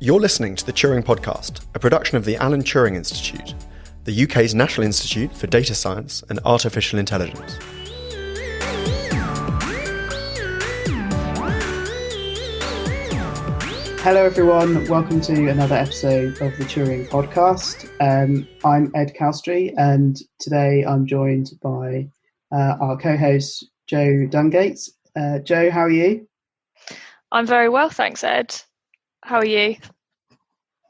You're listening to the Turing Podcast, a production of the Alan Turing Institute, the UK's National Institute for Data Science and Artificial Intelligence. Hello everyone, welcome to another episode of the Turing Podcast. I'm Ed Calstry and today I'm joined by our co-host Joe Dungate. Joe, how are you? I'm very well, thanks Ed. How are you?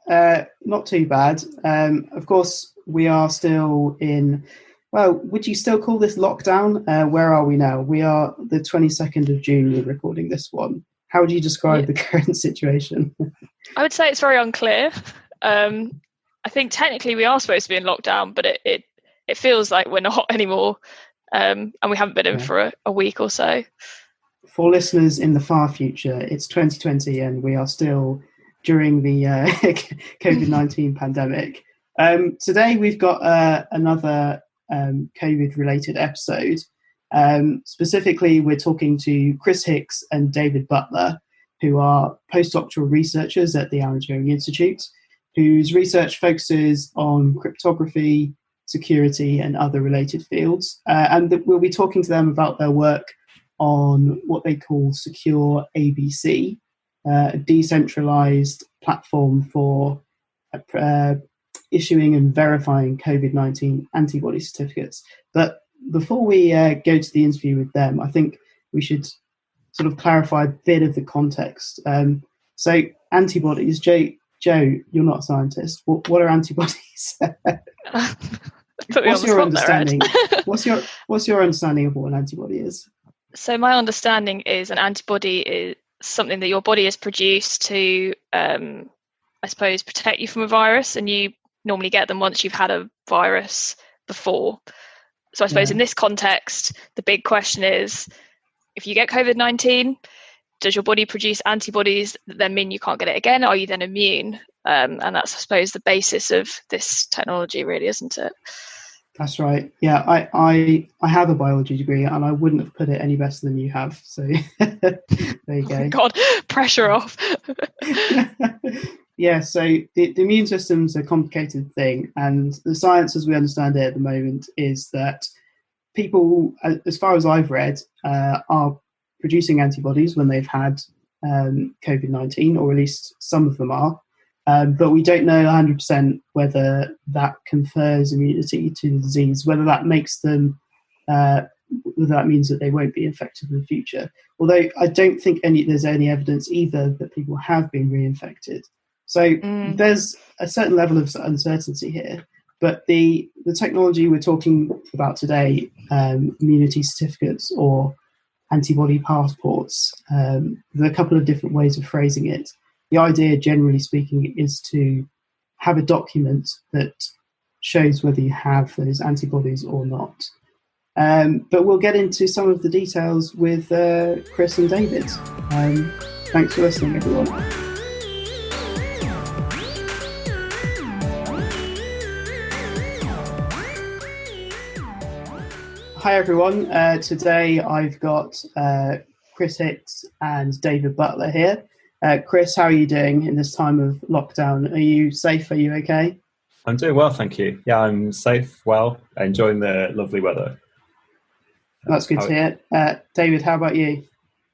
Not too bad. Of course, we are still in, well, would you still call this lockdown? Where are we now? We are the 22nd of June, we're recording this one. How would you describe the current situation? I would say it's very unclear. I think technically we are supposed to be in lockdown, but it feels like we're not anymore. And we haven't been in for a week or so. For listeners in the far future, it's 2020 and we are still during the COVID-19 pandemic. Today we've got another COVID-related episode. Specifically, we're talking to Chris Hicks and David Butler, who are postdoctoral researchers at the Alan Turing Institute, whose research focuses on cryptography, security, and other related fields. And we'll be talking to them about their work on what they call Secure ABC, a decentralized platform for issuing and verifying COVID-19 antibody certificates. But before we go to the interview with them, I think we should sort of clarify a bit of the context. So antibodies, Joe, you're not a scientist. What are antibodies? What's your understanding? What's your understanding of what an antibody is? So my understanding is an antibody is something that your body has produced to, I suppose, protect you from a virus, and you normally get them once you've had a virus before. So I suppose in this context, the big question is, if you get COVID-19, does your body produce antibodies that then mean you can't get it again? Are you then immune? And that's, I suppose, the basis of this technology, really, isn't it? That's right. Yeah, I have a biology degree and I wouldn't have put it any better than you have. So there you go. Oh God, pressure off. Yeah, so the immune system's a complicated thing, and the science as we understand it at the moment is that people, as far as I've read, are producing antibodies when they've had COVID-19, or at least some of them are, but we don't know 100% whether that confers immunity to the disease, whether that makes them, whether that means that they won't be infected in the future. Although I don't think there's any evidence either that people have been reinfected. So there's a certain level of uncertainty here, but the technology we're talking about today, immunity certificates or antibody passports, there are a couple of different ways of phrasing it. The idea, generally speaking, is to have a document that shows whether you have those antibodies or not. But we'll get into some of the details with Chris and David. Thanks for listening, everyone. Hi everyone, today I've got Chris Hicks and David Butler here. Chris, how are you doing in this time of lockdown? Are you safe? Are you okay? I'm doing well, thank you. Yeah, I'm safe, well, enjoying the lovely weather. That's good to hear. David, how about you?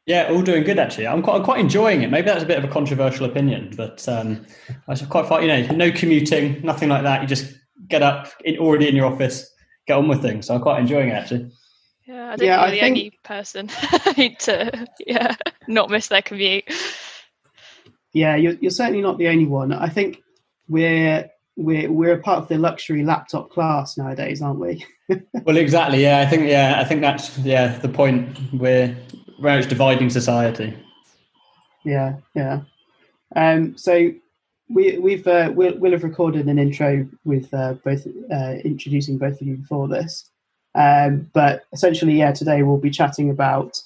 Yeah, all doing good actually. I'm quite enjoying it. Maybe that's a bit of a controversial opinion, but I quite find, no commuting, nothing like that. You just get up, already in your office, get on with things. So I'm quite enjoying it actually. Yeah, I think you're the only person to not miss their commute. Yeah, you're certainly not the only one. I think we're a part of the luxury laptop class nowadays, aren't we? Well, exactly. Yeah, I think that's the point. We're very much dividing society. Yeah. So we'll have recorded an intro with both introducing both of you before this. But essentially, today we'll be chatting about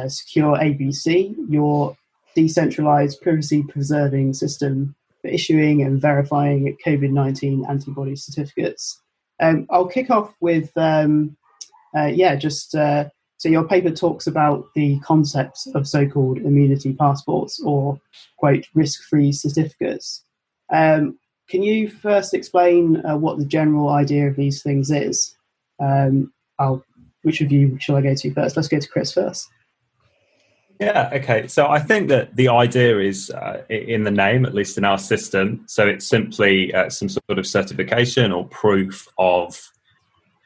Secure ABC, your decentralized privacy-preserving system for issuing and verifying COVID-19 antibody certificates. I'll kick off with, just So your paper talks about the concept of so-called immunity passports, or quote risk-free certificates. Can you first explain what the general idea of these things is? Which of you shall I go to first? Let's go to Chris first. Yeah, okay. So I think that the idea is in the name, at least in our system. So it's simply some sort of certification or proof of,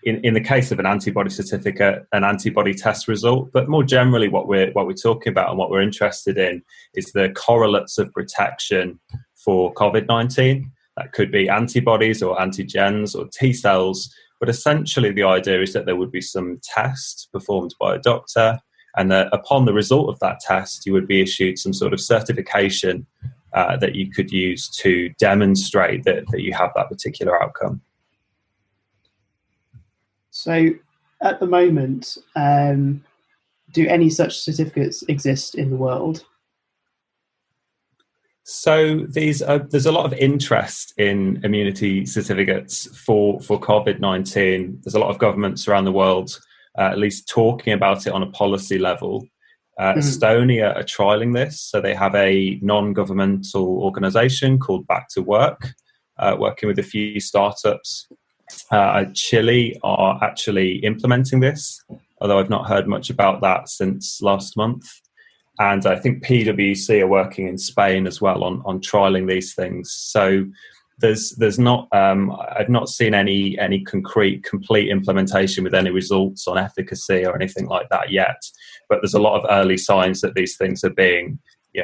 in the case of an antibody certificate, an antibody test result. But more generally, what we're talking about and what we're interested in is the correlates of protection for COVID-19. That could be antibodies or antigens or T cells. But essentially, the idea is that there would be some test performed by a doctor, and that upon the result of that test, you would be issued some sort of certification that you could use to demonstrate that you have that particular outcome. So at the moment, do any such certificates exist in the world? So there's a lot of interest in immunity certificates for COVID-19. There's a lot of governments around the world at least talking about it on a policy level. Estonia are trialling this. So they have a non-governmental organisation called Back to Work, working with a few startups. Chile are actually implementing this, although I've not heard much about that since last month. And I think PwC are working in Spain as well on trialing these things. So there's not I've not seen any complete implementation with any results on efficacy or anything like that yet. But there's a lot of early signs that these things are being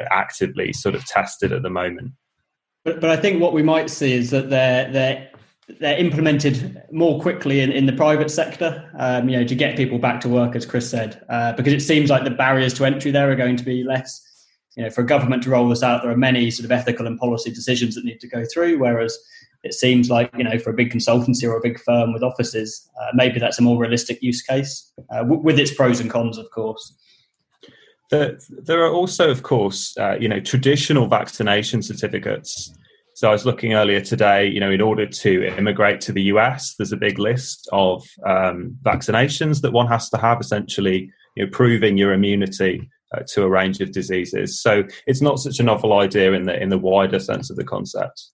actively sort of tested at the moment. But I think what we might see is that they're implemented more quickly in the private sector, to get people back to work, as Chris said, because it seems like the barriers to entry there are going to be less. For a government to roll this out, there are many sort of ethical and policy decisions that need to go through, whereas it seems like, for a big consultancy or a big firm with offices, maybe that's a more realistic use case, with its pros and cons, of course. There are also, of course, traditional vaccination certificates. So I was looking earlier today, in order to immigrate to the US, there's a big list of vaccinations that one has to have, essentially, proving your immunity to a range of diseases. So it's not such a novel idea in the wider sense of the concept.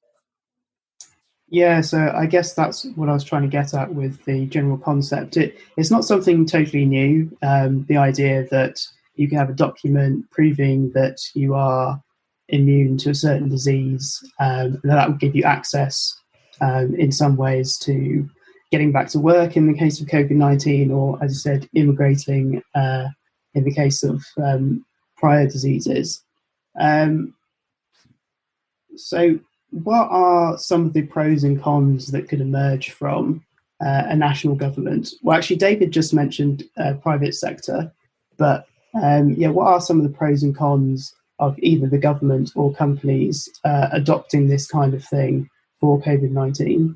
Yeah, so I guess that's what I was trying to get at with the general concept. It's not something totally new. The idea that you can have a document proving that you are immune to a certain disease, and that would give you access in some ways to getting back to work in the case of COVID-19, or, as you said, immigrating in the case of prior diseases. So what are some of the pros and cons that could emerge from a national government? Well, actually, David just mentioned private sector, but what are some of the pros and cons of either the government or companies adopting this kind of thing for COVID-19?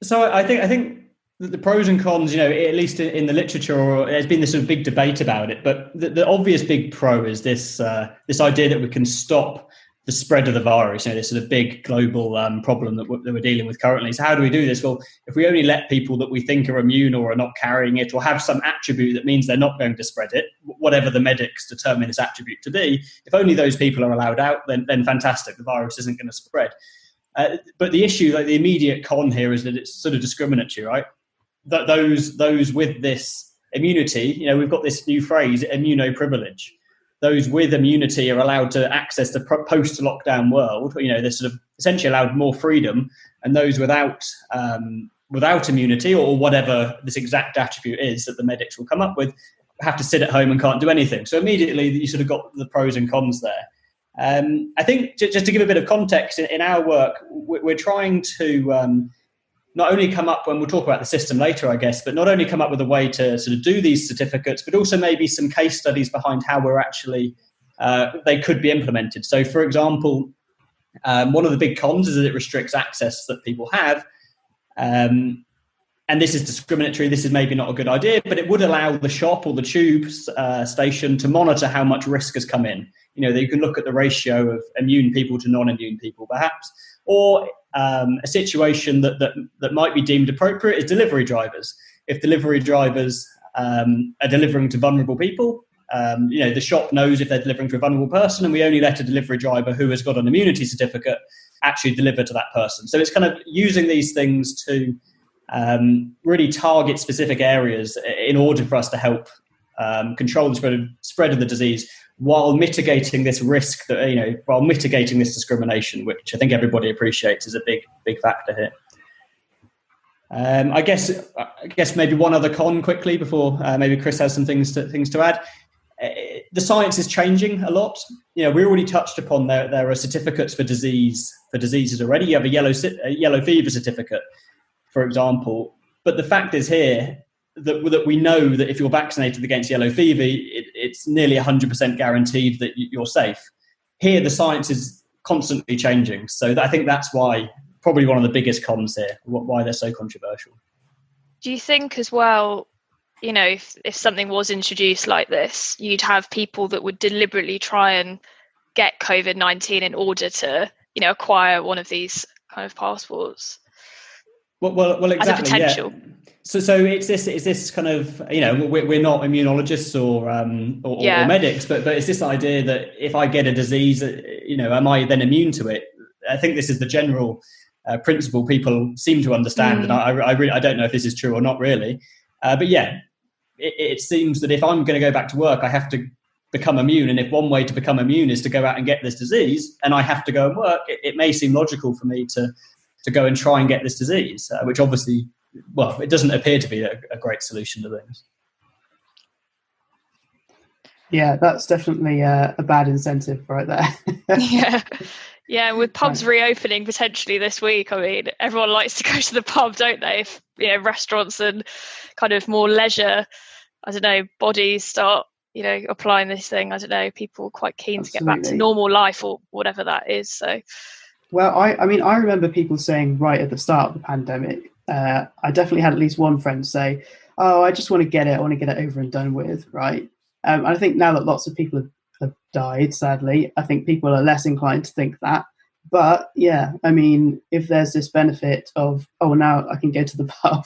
So I think that the pros and cons, at least in the literature, there's been this sort of big debate about it. But the obvious big pro is this idea that we can stop the spread of the virus, this sort of big global problem that we're dealing with currently. So how do we do this? Well, if we only let people that we think are immune or are not carrying it or have some attribute that means they're not going to spread it, whatever the medics determine this attribute to be, if only those people are allowed out, then fantastic, the virus isn't going to spread. But the issue, the immediate con here, is that it's sort of discriminatory, right? That those with this immunity, we've got this new phrase, immunoprivilege. Those with immunity are allowed to access the post-lockdown world. They're sort of essentially allowed more freedom, and those without immunity or whatever this exact attribute is that the medics will come up with have to sit at home and can't do anything. So immediately you sort of got the pros and cons there. I think just to give a bit of context, in our work, we're trying to not only come up, and we'll talk about the system later, I guess, but not only come up with a way to sort of do these certificates, but also maybe some case studies behind how we're actually, they could be implemented. So, for example, one of the big cons is that it restricts access that people have. And this is discriminatory. This is maybe not a good idea, but it would allow the shop or the tube station to monitor how much risk has come in. You can look at the ratio of immune people to non-immune people, perhaps, or a situation that might be deemed appropriate is delivery drivers. if delivery drivers are delivering to vulnerable people, the shop knows if they're delivering to a vulnerable person, and we only let a delivery driver who has got an immunity certificate actually deliver to that person. So it's kind of using these things to really target specific areas in order for us to help control the spread of the disease, while mitigating this risk, while mitigating this discrimination, which I think everybody appreciates is a big factor here. I guess maybe one other con quickly before maybe Chris has some things to add. The science is changing a lot. We already touched upon there are certificates for diseases already. You have a yellow fever certificate, for example. But the fact is here that we know that if you're vaccinated against yellow fever, it's nearly 100% guaranteed that you're safe. Here, the science is constantly changing. So I think that's why probably one of the biggest cons here, why they're so controversial. Do you think as well, if something was introduced like this, you'd have people that would deliberately try and get COVID-19 in order to, acquire one of these kind of passports? Well, exactly. As a potential. Yeah. So it's this kind of, we're not immunologists or medics, but it's this idea that if I get a disease, am I then immune to it? I think this is the general principle people seem to understand, and I don't know if this is true or not really. But yeah, it seems that if I'm going to go back to work, I have to become immune, and if one way to become immune is to go out and get this disease, and I have to go and work, it may seem logical for me to go and try and get this disease, which obviously, it doesn't appear to be a great solution to things. Yeah, that's definitely a bad incentive right there. Yeah, with pubs reopening potentially this week, I mean, everyone likes to go to the pub, don't they? If restaurants and kind of more leisure, bodies start, applying this thing, people are quite keen to get back to normal life or whatever that is. So, well, I remember people saying right at the start of the pandemic, I definitely had at least one friend say, "Oh, I just want to get it. I want to get it over and done with." Right. I think now that lots of people have died, sadly, I think people are less inclined to think that. But yeah, if there's this benefit of, now I can go to the pub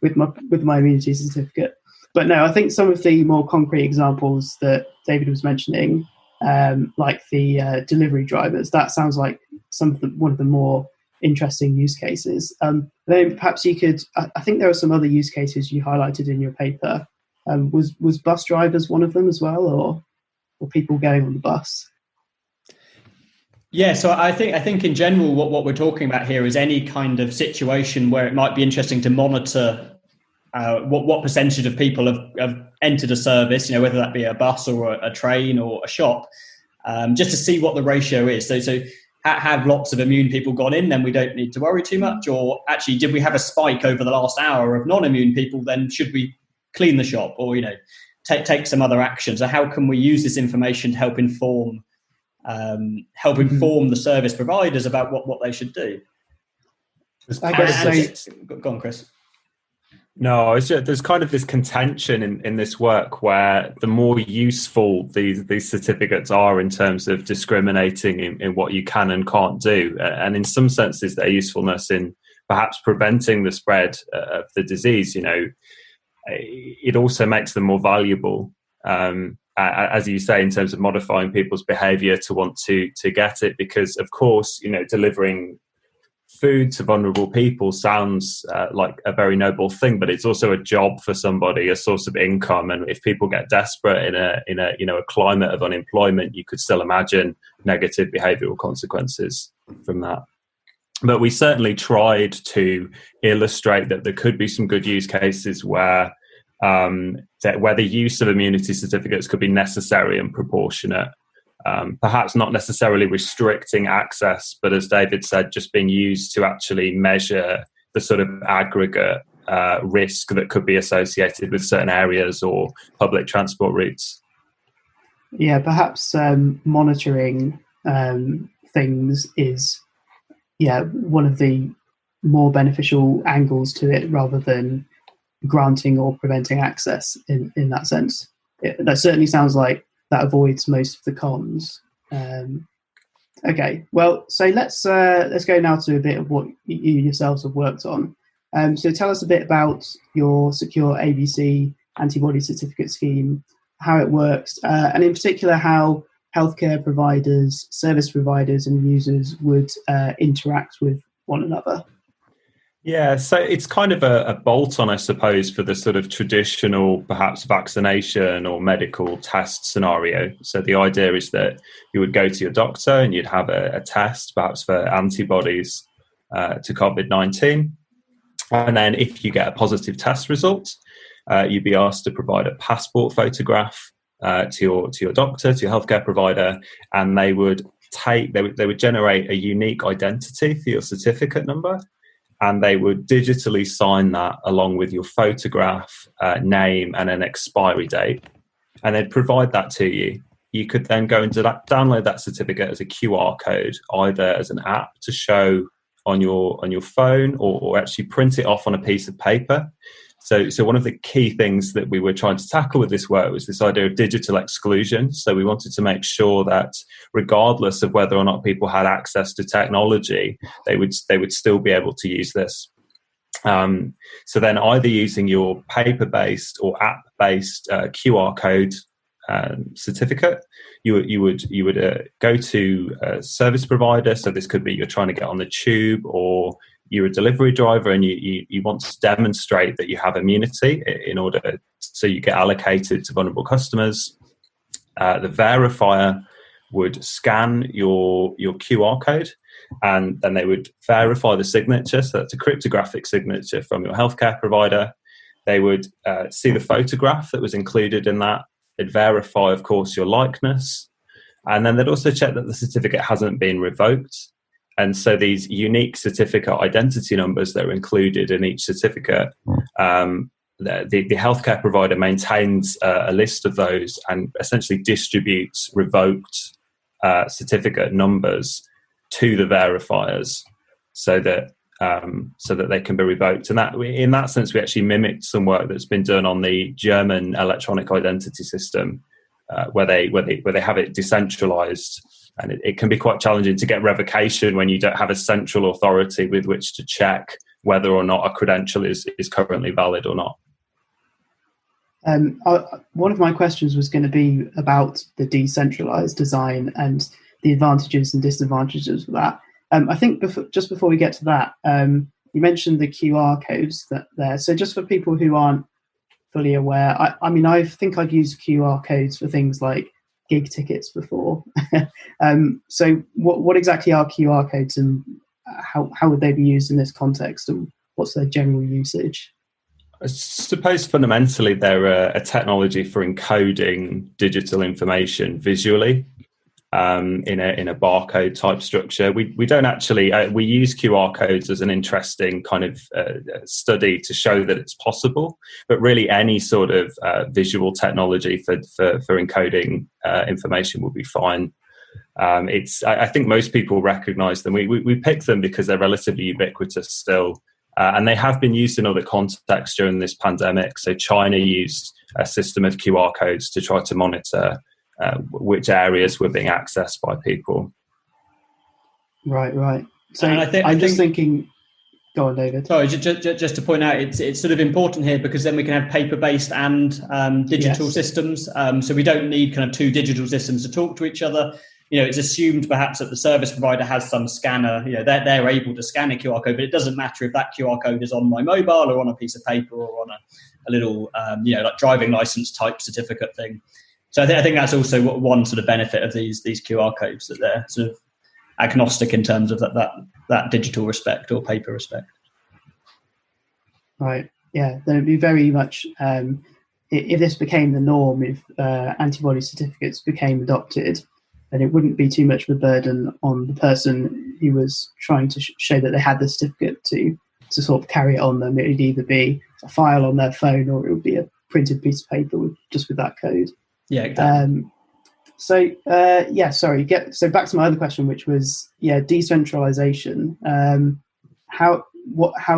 with my immunity certificate. But no, I think some of the more concrete examples that David was mentioning, like the delivery drivers, that sounds like one of the more interesting use cases. Then perhaps you could, I think there are some other use cases you highlighted in your paper. Was bus drivers one of them as well, or people going on the bus? Yeah, so I think in general what we're talking about here is any kind of situation where it might be interesting to monitor what percentage of people have entered a service, whether that be a bus or a train or a shop, just to see what the ratio is. So have lots of immune people gone in, then we don't need to worry too much. Or actually, did we have a spike over the last hour of non-immune people? Then should we clean the shop or take some other action? So how can we use this information to help inform the service providers about what they should do? Go on, Chris. No, there's kind of this contention in this work where the more useful these certificates are in terms of discriminating in what you can and can't do, and in some senses their usefulness in perhaps preventing the spread of the disease, it also makes them more valuable, as you say, in terms of modifying people's behaviour to want to get it, because of course, delivering food to vulnerable people sounds like a very noble thing, but it's also a job for somebody, a source of income, and if people get desperate in a climate of unemployment, you could still imagine negative behavioural consequences from that. But we certainly tried to illustrate that there could be some good use cases where the use of immunity certificates could be necessary and proportionate. Perhaps not necessarily restricting access, but as David said, just being used to actually measure the sort of aggregate risk that could be associated with certain areas or public transport routes. Yeah, perhaps monitoring things is one of the more beneficial angles to it, rather than granting or preventing access in that sense. That certainly sounds like that avoids most of the cons. Okay, well, so let's go now to a bit of what you yourselves have worked on. So tell us a bit about your secure ABC antibody certificate scheme, how it works, and in particular how healthcare providers, service providers and users would interact with one another. Yeah, so it's kind of a bolt-on, I suppose, for the sort of traditional, perhaps, vaccination or medical test scenario. So the idea is that you would go to your doctor and you'd have a test, perhaps for antibodies to COVID-19. And then if you get a positive test result, you'd be asked to provide a passport photograph to your doctor, to your healthcare provider, and they would generate a unique identity for your certificate number. And they would digitally sign that along with your photograph, name, and an expiry date. And they'd provide that to you. You could then go and download that certificate as a QR code, either as an app to show on your phone, or actually print it off on a piece of paper. So one of the key things that we were trying to tackle with this work was this idea of digital exclusion. So we wanted to make sure that regardless of whether or not people had access to technology, they would still be able to use this. So then either using your paper-based or app-based QR code certificate, you would go to a service provider. So this could be you're trying to get on the tube, or you're a delivery driver and you want to demonstrate that you have immunity in order so you get allocated to vulnerable customers. The verifier would scan your QR code, and then they would verify the signature. So that's a cryptographic signature from your healthcare provider. They would see the photograph that was included in that. They'd verify, of course, your likeness. And then they'd also check that the certificate hasn't been revoked. And so these unique certificate identity numbers that are included in each certificate, the healthcare provider maintains a list of those and essentially distributes revoked certificate numbers to the verifiers so that they can be revoked. And that, in that sense, we actually mimicked some work that's been done on the German electronic identity system, where they have it decentralized. And it can be quite challenging to get revocation when you don't have a central authority with which to check whether or not a credential is currently valid or not. One of my questions was going to be about the decentralized design and the advantages and disadvantages of that. I think just before we get to that, you mentioned the QR codes there. So just for people who aren't fully aware, I think I've used QR codes for things like gig tickets before. So what exactly are QR codes, and how would they be used in this context, and what's their general usage? I suppose fundamentally they're a technology for encoding digital information visually in a barcode type structure. We don't actually we use QR codes as an interesting kind of study to show that it's possible, but really any sort of visual technology for encoding information will be fine. I think most people recognize them. We pick them because they're relatively ubiquitous still. And they have been used in other contexts during this pandemic. So China used a system of QR codes to try to monitor which areas were being accessed by people. Right. So I'm just thinking. Go on, David. Sorry, just to point out, it's sort of important here because then we can have paper-based and digital systems. So we don't need kind of two digital systems to talk to each other. It's assumed perhaps that the service provider has some scanner. They're able to scan a QR code, but it doesn't matter if that QR code is on my mobile or on a piece of paper or on a little, like driving license type certificate thing. So I think that's also one sort of benefit of these QR codes, that they're sort of agnostic in terms of that digital respect or paper respect. Right. Yeah. There would be very much if this became the norm, if antibody certificates became adopted, then it wouldn't be too much of a burden on the person who was trying to show that they had the certificate to sort of carry it on them. It would either be a file on their phone or it would be a printed piece of paper with that code. Yeah, exactly. So back to my other question, which was decentralization. How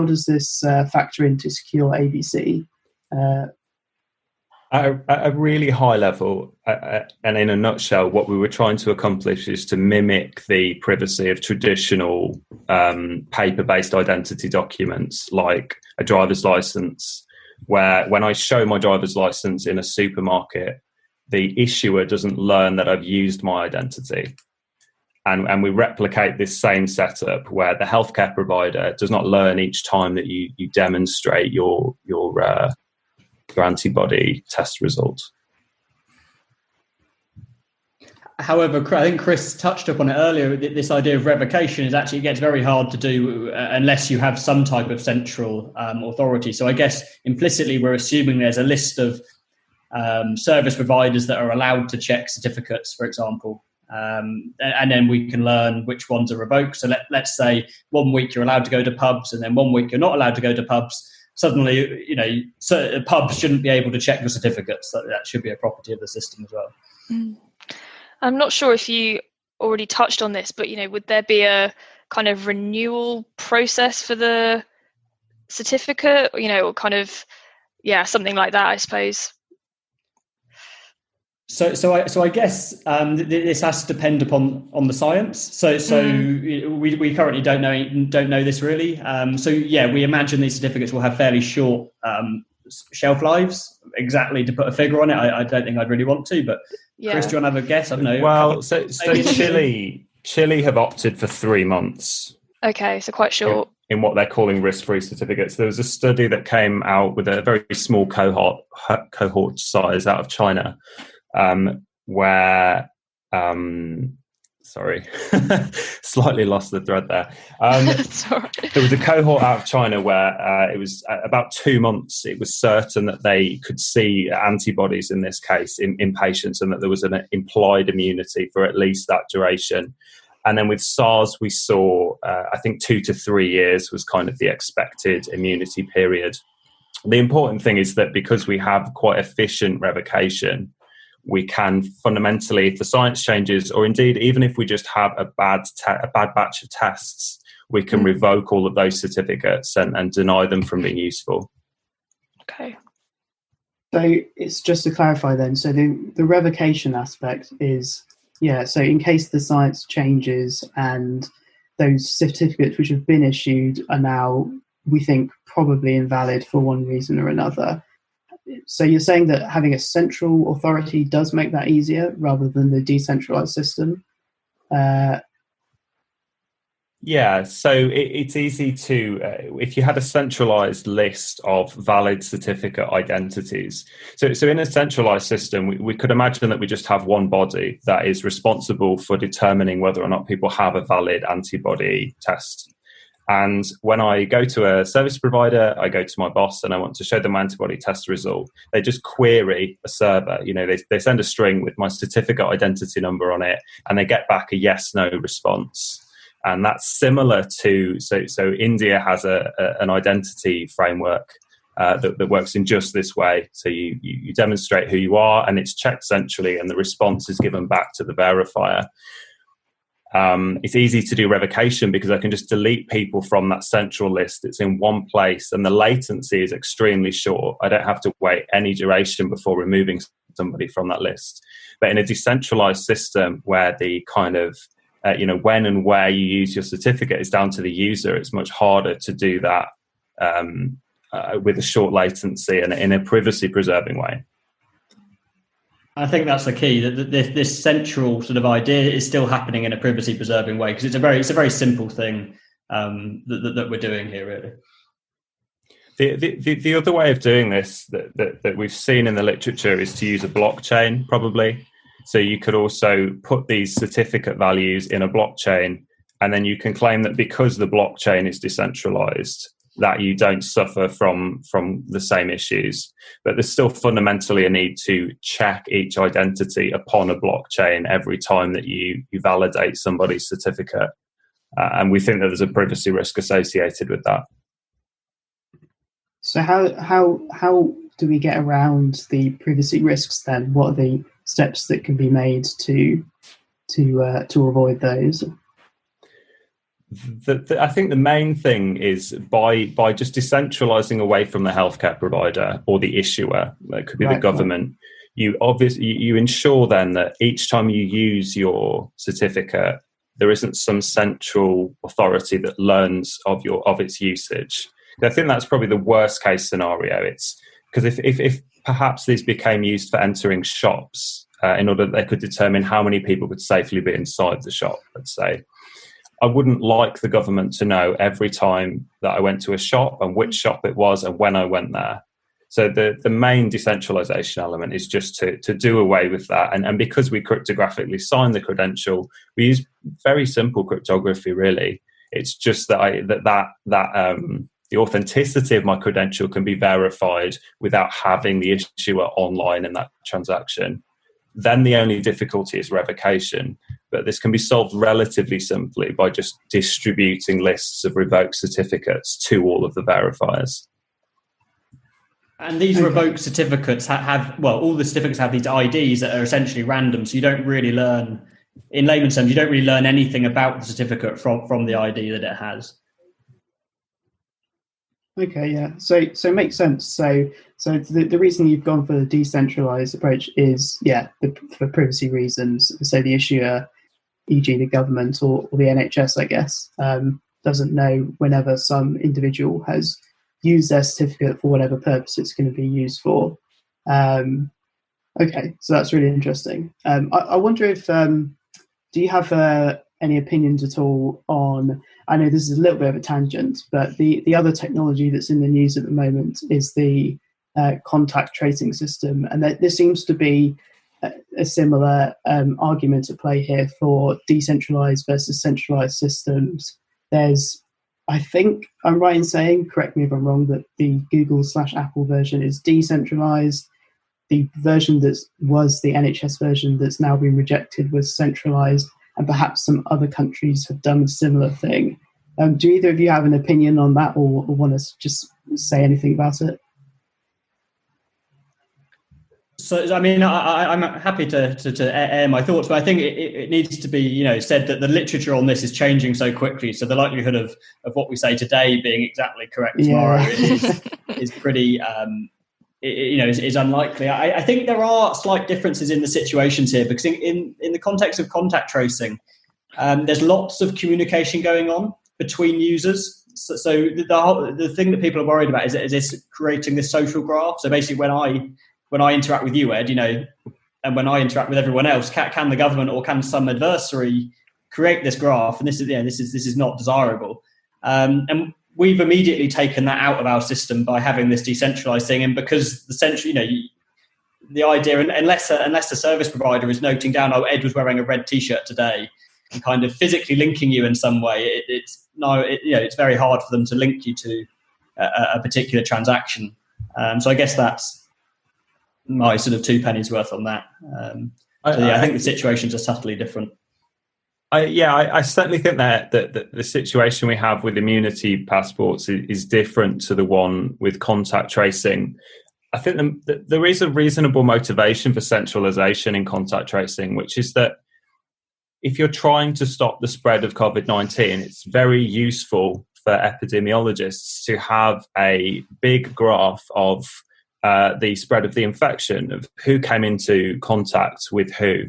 does this factor into secure ABC? At a really high level, and in a nutshell, what we were trying to accomplish is to mimic the privacy of traditional paper-based identity documents like a driver's license, where when I show my driver's license in a supermarket, the issuer doesn't learn that I've used my identity. And we replicate this same setup where the healthcare provider does not learn each time that you demonstrate your antibody test result. However, I think Chris touched upon it earlier. This idea of revocation is actually, it gets very hard to do unless you have some type of central authority. So I guess implicitly we're assuming there's a list of service providers that are allowed to check certificates, for example. And then we can learn which ones are revoked. So let's say 1 week you're allowed to go to pubs, and then 1 week you're not allowed to go to pubs. Suddenly, so pubs shouldn't be able to check your certificates. That should be a property of the system as well. I'm not sure if you already touched on this, but would there be a kind of renewal process for the certificate? Or kind of, something like that, I suppose. So I guess this has to depend on the science. So we currently don't know this really. We imagine these certificates will have fairly short shelf lives. Exactly to put a figure on it, I don't think I'd really want to. But Chris, do you want to have a guess? I don't know. Well, so Chile have opted for 3 months. Okay, so quite short. In what they're calling risk-free certificates. There was a study that came out with a very small cohort size out of China. Where slightly lost the thread there. There was a cohort out of China where it was about 2 months. It was certain that they could see antibodies in this case in patients, and that there was an implied immunity for at least that duration. And then with SARS, we saw, I think 2 to 3 years was kind of the expected immunity period. The important thing is that because we have quite efficient revocation, we can fundamentally, if the science changes, or indeed even if we just have a bad batch of tests, we can revoke all of those certificates and deny them from being useful. Okay. So it's just to clarify then, so the revocation aspect is, so in case the science changes and those certificates which have been issued are now, we think, probably invalid for one reason or another. So you're saying that having a central authority does make that easier rather than the decentralized system? So it's easy to, if you had a centralized list of valid certificate identities. So in a centralized system, we could imagine that we just have one body that is responsible for determining whether or not people have a valid antibody test. And when I go to a service provider, I go to my boss and I want to show them my antibody test result. They just query a server. They send a string with my certificate identity number on it, and they get back a yes/no response. And that's similar to, so India has an identity framework that works in just this way. So you demonstrate who you are, and it's checked centrally, and the response is given back to the verifier. It's easy to do revocation because I can just delete people from that central list. It's in one place, and the latency is extremely short. I don't have to wait any duration before removing somebody from that list. But in a decentralized system where the kind of when and where you use your certificate is down to the user, it's much harder to do that with a short latency and in a privacy preserving way. I think that's the key, that this central sort of idea is still happening in a privacy preserving way, because it's a very simple thing that we're doing here, really. The other way of doing this that we've seen in the literature is to use a blockchain, probably. So you could also put these certificate values in a blockchain, and then you can claim that because the blockchain is decentralized, that you don't suffer from the same issues. But there's still fundamentally a need to check each identity upon a blockchain every time that you validate somebody's certificate. And we think that there's a privacy risk associated with that. So how do we get around the privacy risks then? What are the steps that can be made to avoid those? I think the main thing is by just decentralising away from the healthcare provider or the issuer, that could be the government. You ensure then that each time you use your certificate, there isn't some central authority that learns of its usage. I think that's probably the worst case scenario. It's because if perhaps these became used for entering shops in order that they could determine how many people could safely be inside the shop, let's say, I wouldn't like the government to know every time that I went to a shop and which shop it was and when I went there. So the main decentralization element is just to do away with that. And because we cryptographically sign the credential, we use very simple cryptography, really. It's just that the authenticity of my credential can be verified without having the issuer online in that transaction. Then the only difficulty is revocation. But this can be solved relatively simply by just distributing lists of revoked certificates to all of the verifiers. And these revoked certificates all the certificates have these IDs that are essentially random. So you don't really learn, in layman's terms, you don't really learn anything about the certificate from the ID that it has. Okay, yeah. So it makes sense. So the reason you've gone for the decentralized approach is, for privacy reasons. So the issuer, e.g. the government or the NHS, I guess, doesn't know whenever some individual has used their certificate for whatever purpose it's going to be used for. Okay, so that's really interesting. I wonder if, do you have any opinions at all on, I know this is a little bit of a tangent, but the other technology that's in the news at the moment is the contact tracing system. And there seems to be a similar argument at play here for decentralized versus centralized systems. There's, I think I'm right in saying, correct me if I'm wrong, that the Google/Apple version is decentralized. The version that was the NHS version that's now been rejected was centralized, and perhaps some other countries have done a similar thing. Do either of you have an opinion on that, or want to just say anything about it? So, I mean, I'm happy to air my thoughts, but I think it needs to be, said that the literature on this is changing so quickly. So the likelihood of what we say today being exactly correct tomorrow is pretty, is unlikely. I think there are slight differences in the situations here, because in the context of contact tracing, there's lots of communication going on between users. So the thing that people are worried about is this creating this social graph. So basically, when I interact with you, Ed, and when I interact with everyone else, can the government or can some adversary create this graph? And this is not desirable. And we've immediately taken that out of our system by having this decentralized thing. And because the idea, unless a service provider is noting down, Ed was wearing a red T-shirt today, and kind of physically linking you in some way, it's very hard for them to link you to a particular transaction. So I guess that's my sort of 2 pennies worth on that. I think the situations are subtly different. I certainly think that the situation we have with immunity passports is different to the one with contact tracing. I think there is a reasonable motivation for centralization in contact tracing, which is that if you're trying to stop the spread of COVID-19, it's very useful for epidemiologists to have a big graph of the spread of the infection, of who came into contact with who.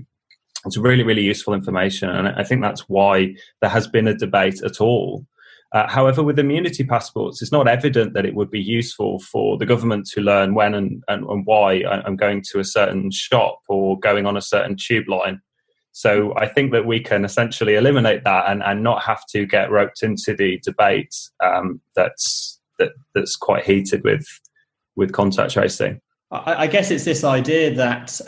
It's really, really useful information, and I think that's why there has been a debate at all. However, with immunity passports, it's not evident that it would be useful for the government to learn when and why I'm going to a certain shop or going on a certain tube line. So I think that we can essentially eliminate that and not have to get roped into the debate that's quite heated with contact tracing. I guess it's this idea that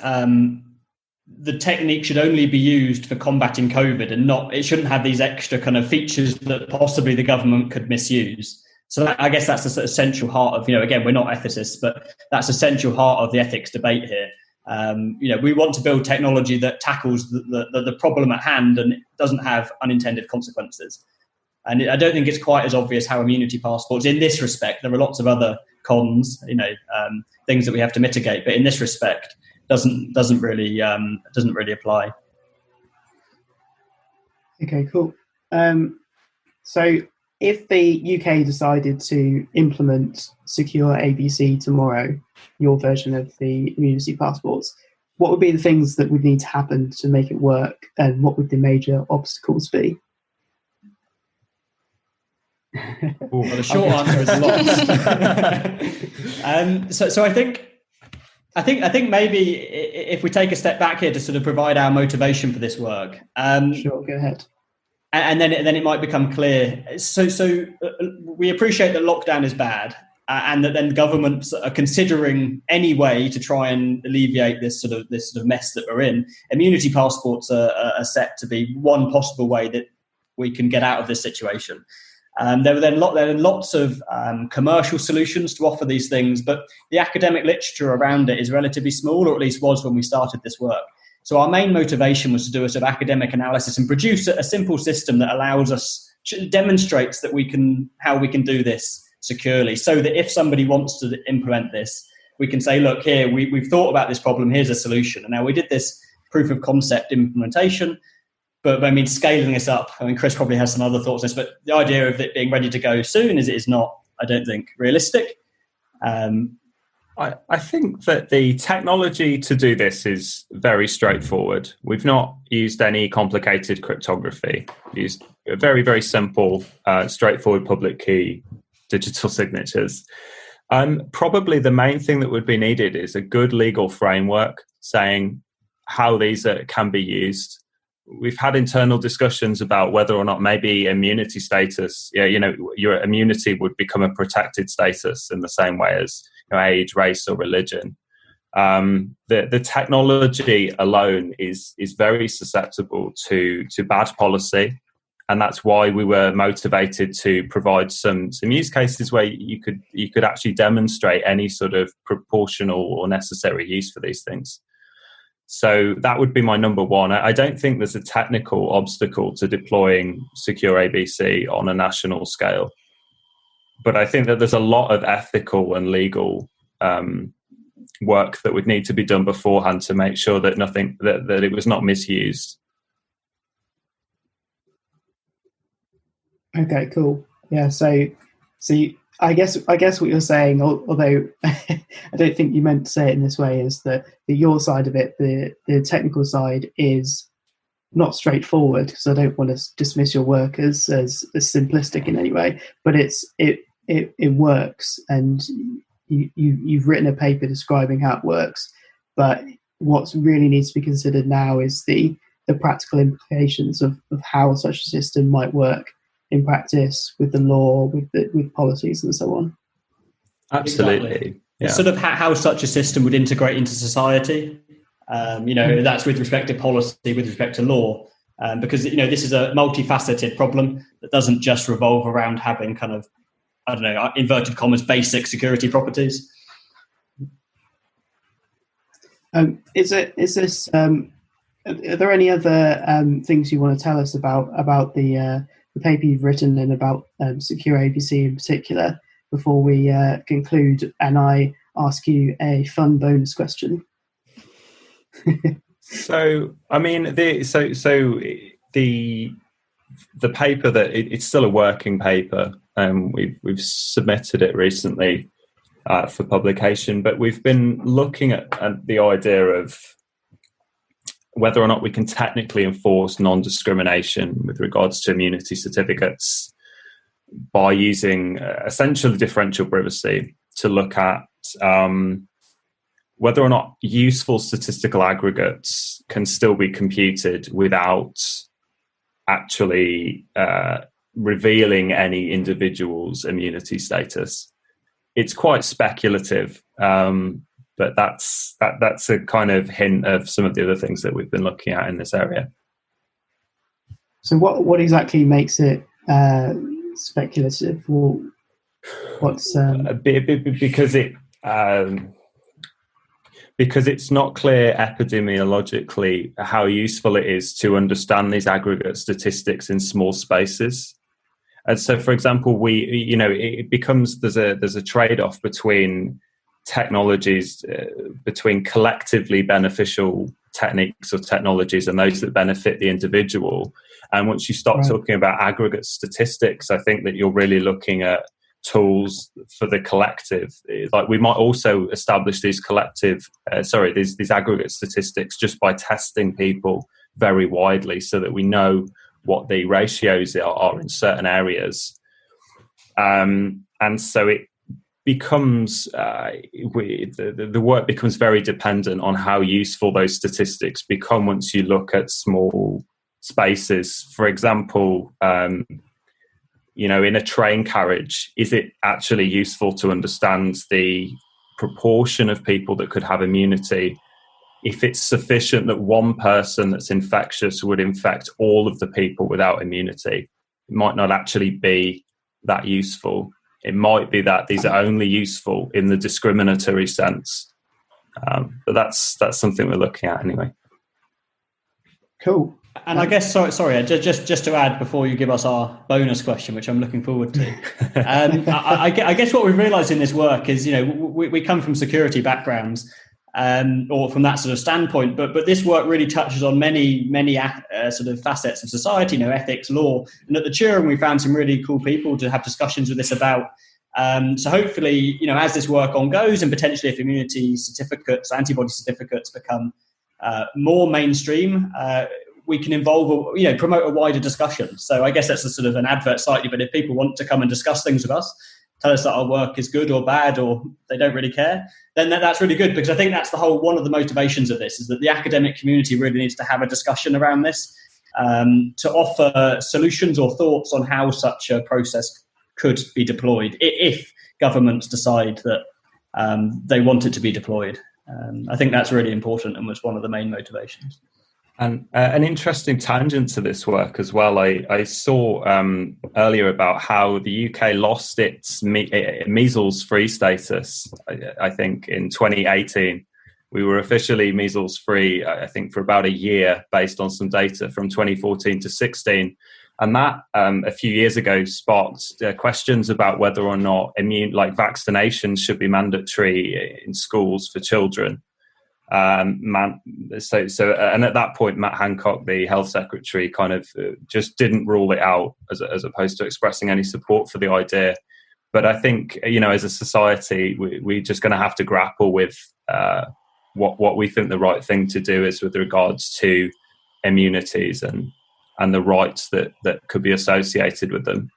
the technique should only be used for combating COVID, and it shouldn't have these extra kind of features that possibly the government could misuse. So I guess that's the essential heart of, again, we're not ethicists, but that's the essential heart of the ethics debate here. We want to build technology that tackles the problem at hand and doesn't have unintended consequences. And I don't think it's quite as obvious how immunity passports, in this respect, there are lots of other cons, things that we have to mitigate, but in this respect, doesn't really apply. Okay, cool. So if the UK decided to implement secure ABC tomorrow, your version of the immunity passports, what would be the things that would need to happen to make it work, and what would the major obstacles be? Well, the short answer is lots. So I think maybe if we take a step back here to sort of provide our motivation for this work. Sure, go ahead. And then it might become clear. So we appreciate that lockdown is bad, and that then governments are considering any way to try and alleviate this sort of mess that we're in. Immunity passports are set to be one possible way that we can get out of this situation. There are lots of commercial solutions to offer these things, but the academic literature around it is relatively small, or at least was when we started this work. So our main motivation was to do a sort of academic analysis and produce a simple system that allows us, demonstrates that how we can do this securely, so that if somebody wants to implement this, we can say, look, here, we've thought about this problem, here's a solution. And now we did this proof of concept implementation, but I mean, scaling this up, I mean, Chris probably has some other thoughts on this, but the idea of it being ready to go soon is not, I don't think, realistic. I think that the technology to do this is very straightforward. We've not used any complicated cryptography. We've used a very, very simple, straightforward public key digital signatures. Probably the main thing that would be needed is a good legal framework saying how these can be used. We've had internal discussions about whether or not maybe immunity status, your immunity would become a protected status in the same way as age, race, or religion. The technology alone is very susceptible to bad policy, and that's why we were motivated to provide some use cases where you could actually demonstrate any sort of proportional or necessary use for these things. So that would be my number one. I don't think there's a technical obstacle to deploying secure ABC on a national scale. But I think that there's a lot of ethical and legal work that would need to be done beforehand to make sure that that it was not misused. Okay, cool. Yeah, so I guess what you're saying, although I don't think you meant to say it in this way, is that your side of it, the technical side, is not straightforward, because I don't want to dismiss your work as simplistic in any way, but it works, and you've written a paper describing how it works. But what really needs to be considered now is the practical implications of how such a system might work in practice, with the law, with policies, and so on. Absolutely. Exactly. Yeah. It's sort of how such a system would integrate into society. That's with respect to policy, with respect to law, because this is a multifaceted problem that doesn't just revolve around having kind of, I don't know, inverted commas, basic security properties. Are there any other things you want to tell us about the paper you've written, and about secure ABC in particular, before we conclude and I ask you a fun bonus question? So, I mean, the paper that it's still a working paper, and we've submitted it recently for publication, but we've been looking at the idea of whether or not we can technically enforce non-discrimination with regards to immunity certificates by using essentially differential privacy to look at whether or not useful statistical aggregates can still be computed without actually revealing any individual's immunity status. It's quite speculative, but that's a kind of hint of some of the other things that we've been looking at in this area. So what exactly makes it speculative? Or what's because it's not clear epidemiologically how useful it is to understand these aggregate statistics in small spaces. And so, for example, it becomes there's a trade-off between technologies, between collectively beneficial techniques or technologies and those that benefit the individual. And once you start talking about aggregate statistics, I think that you're really looking at tools for the collective. Like we might also establish these these aggregate statistics just by testing people very widely, so that we know what the ratios are in certain areas. And so it becomes the work becomes very dependent on how useful those statistics become once you look at small spaces. For example, in a train carriage, is it actually useful to understand the proportion of people that could have immunity if it's sufficient that one person that's infectious would infect all of the people without immunity? It might not actually be that useful. It might be that these are only useful in the discriminatory sense. But that's something we're looking at anyway. Cool. And I guess, sorry, just to add before you give us our bonus question, which I'm looking forward to. I guess what we've realised in this work is, we come from security backgrounds, or from that sort of standpoint, but this work really touches on many sort of facets of society, ethics, law. And at the Turing, we found some really cool people to have discussions with this about. So hopefully, as this work on goes, and potentially if immunity certificates, antibody certificates become more mainstream, we can promote a wider discussion. So I guess that's a sort of an advert slightly, but if people want to come and discuss things with us, tell us that our work is good or bad, or they don't really care, then that's really good, because I think that's one of the motivations of this, is that the academic community really needs to have a discussion around this, to offer solutions or thoughts on how such a process could be deployed if governments decide that they want it to be deployed. I think that's really important and was one of the main motivations. And an interesting tangent to this work as well, I saw earlier about how the UK lost its measles-free status, I think, in 2018. We were officially measles-free, I think, for about a year, based on some data from 2014 to 16. And that, a few years ago, sparked questions about whether or not vaccinations should be mandatory in schools for children. And at that point, Matt Hancock, the health secretary, kind of just didn't rule it out, as opposed to expressing any support for the idea. But I think, as a society, we're just going to have to grapple with what we think the right thing to do is with regards to immunities and the rights that could be associated with them.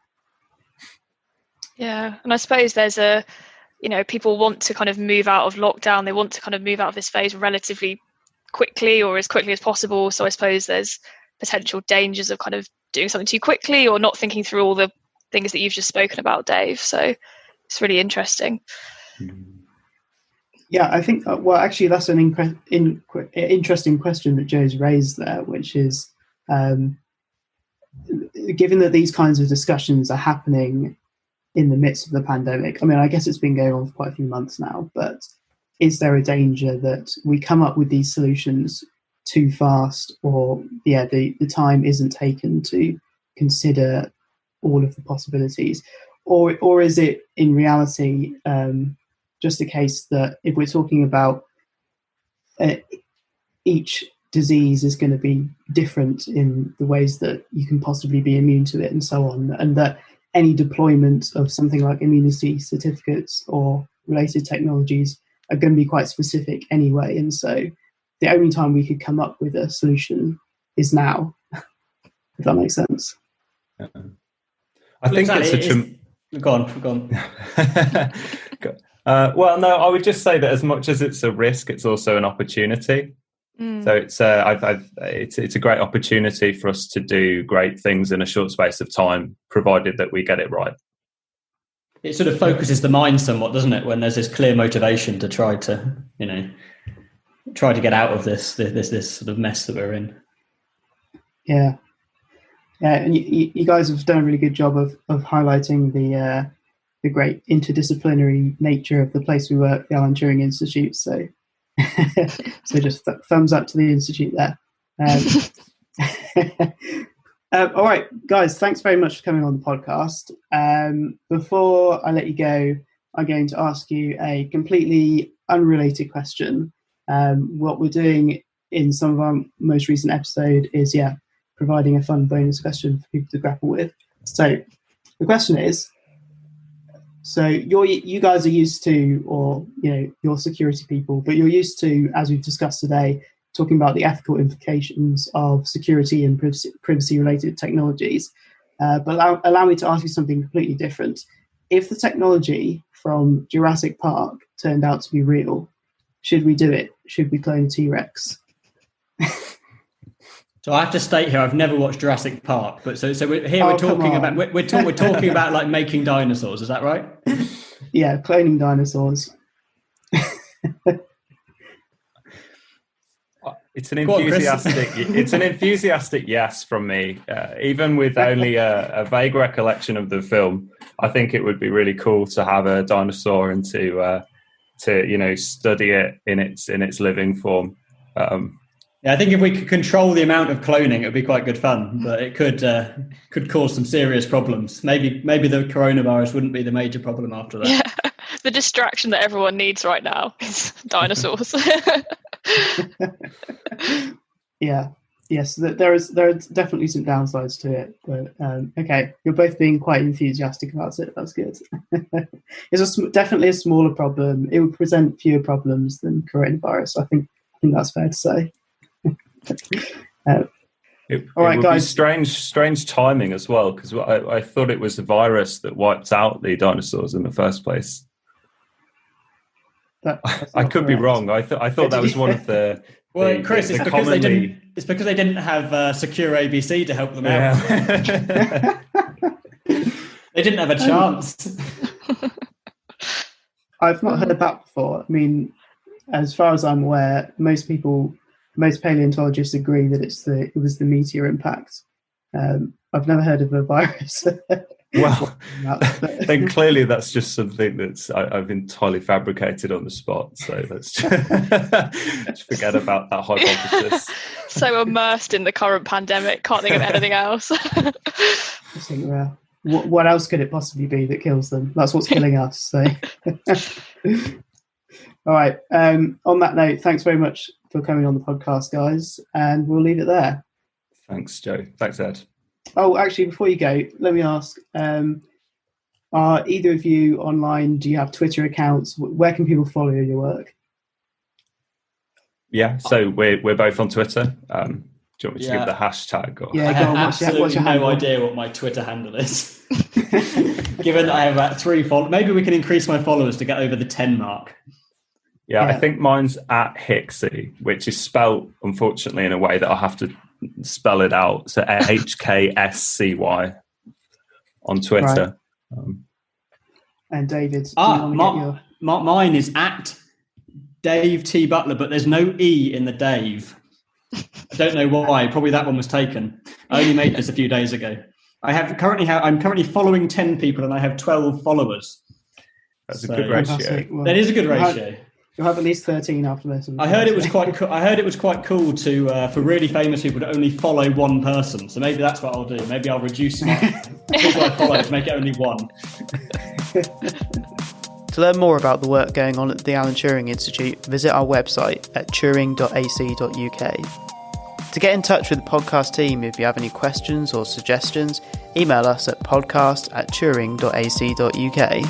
Yeah, and I suppose there's people want to kind of move out of lockdown. They want to kind of move out of this phase relatively quickly, or as quickly as possible. So I suppose there's potential dangers of kind of doing something too quickly, or not thinking through all the things that you've just spoken about, Dave. So it's really interesting. Yeah, I think, actually, that's an interesting question that Joe's raised there, which is, given that these kinds of discussions are happening in the midst of the pandemic, I mean, I guess it's been going on for quite a few months now, but is there a danger that we come up with these solutions too fast, or the time isn't taken to consider all of the possibilities, or is it in reality just a case that if we're talking about each disease is going to be different in the ways that you can possibly be immune to it and so on, and that any deployment of something like immunity certificates or related technologies are going to be quite specific anyway. And so the only time we could come up with a solution is now, if that makes sense. I think it's Go on. Well, no, I would just say that as much as it's a risk, it's also an opportunity. So it's a great opportunity for us to do great things in a short space of time, provided that we get it right. It sort of focuses the mind somewhat, doesn't it? When there's this clear motivation to try to get out of this sort of mess that we're in. Yeah, and you guys have done a really good job of highlighting the great interdisciplinary nature of the place we work, the Alan Turing Institute. So. So just thumbs up to the Institute there. All right, guys, thanks very much for coming on the podcast. Before I let you go, I'm going to ask you a completely unrelated question. What we're doing in some of our most recent episode is, providing a fun bonus question for people to grapple with. So the question is, so you guys are used to, or you're security people, but you're used to, as we've discussed today, talking about the ethical implications of security and privacy-related technologies. But allow me to ask you something completely different. If the technology from Jurassic Park turned out to be real, should we do it? Should we clone a T-Rex? So I have to state here, I've never watched Jurassic Park, but so we're talking about we're talking about like making dinosaurs. Is that right? Yeah, cloning dinosaurs. It's an enthusiastic yes from me. Even with only a vague recollection of the film, I think it would be really cool to have a dinosaur and to study it in its living form. I think if we could control the amount of cloning, it would be quite good fun, but it could cause some serious problems. Maybe the coronavirus wouldn't be the major problem after that. Yeah, the distraction that everyone needs right now is dinosaurs. Yes, there are definitely some downsides to it, but okay, you're both being quite enthusiastic about it. That's good. It's definitely a smaller problem. It would present fewer problems than coronavirus. I think that's fair to say. All right, guys. Strange timing as well, because I thought it was the virus that wiped out the dinosaurs in the first place. I could be wrong. I thought that was one of the. Well, Chris, it's because they didn't have secure ABC to help them out. They didn't have a chance. I've not heard that before. I mean, as far as I'm aware, most paleontologists agree that it was the meteor impact. I've never heard of a virus. Well, then clearly that's just something I've entirely fabricated on the spot. So let's just forget about that hypothesis. So immersed in the current pandemic, can't think of anything else. What else could it possibly be that kills them? That's what's killing us. So, all right. On that note, thanks very much for coming on the podcast, guys, and we'll leave it there. Thanks, Joe. Thanks, Ed. Oh, actually, before you go, let me ask, are either of you online? Do you have Twitter accounts? Where can people follow your work? Yeah, so we're both on Twitter. Do you want me to give the hashtag? Or? Yeah, I have absolutely no idea what my Twitter handle is. Given that I have about 3 followers, maybe we can increase my followers to get over the 10 mark. Yeah, I think mine's at Hixie, which is spelt, unfortunately, in a way that I'll have to spell it out. So HKSCY on Twitter. Right. And David, mine is at Dave T. Butler, but there's no E in the Dave. I don't know why. Probably that one was taken. I only made this a few days ago. I'm currently following 10 people, and I have 12 followers. That's a good ratio. Well, that is a good ratio. You'll have at least 13 after this. I heard it was quite cool. I heard it was quite cool to for really famous people to only follow one person. So maybe that's what I'll do. Maybe I'll reduce my people I follow to make it only one. To learn more about the work going on at the Alan Turing Institute, visit our website at turing.ac.uk. To get in touch with the podcast team if you have any questions or suggestions, email us at podcast@turing.ac.uk.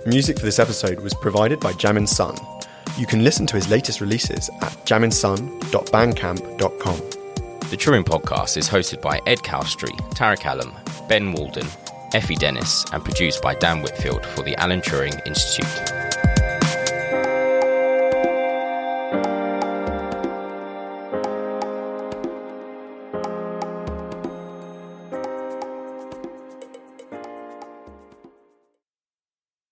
Music for this episode was provided by Jamin Sun. You can listen to his latest releases at jaminsun.bandcamp.com. The Turing Podcast is hosted by Ed Cowstry, Tarek Allam, Ben Walden, Effie Dennis, and produced by Dan Whitfield for the Alan Turing Institute.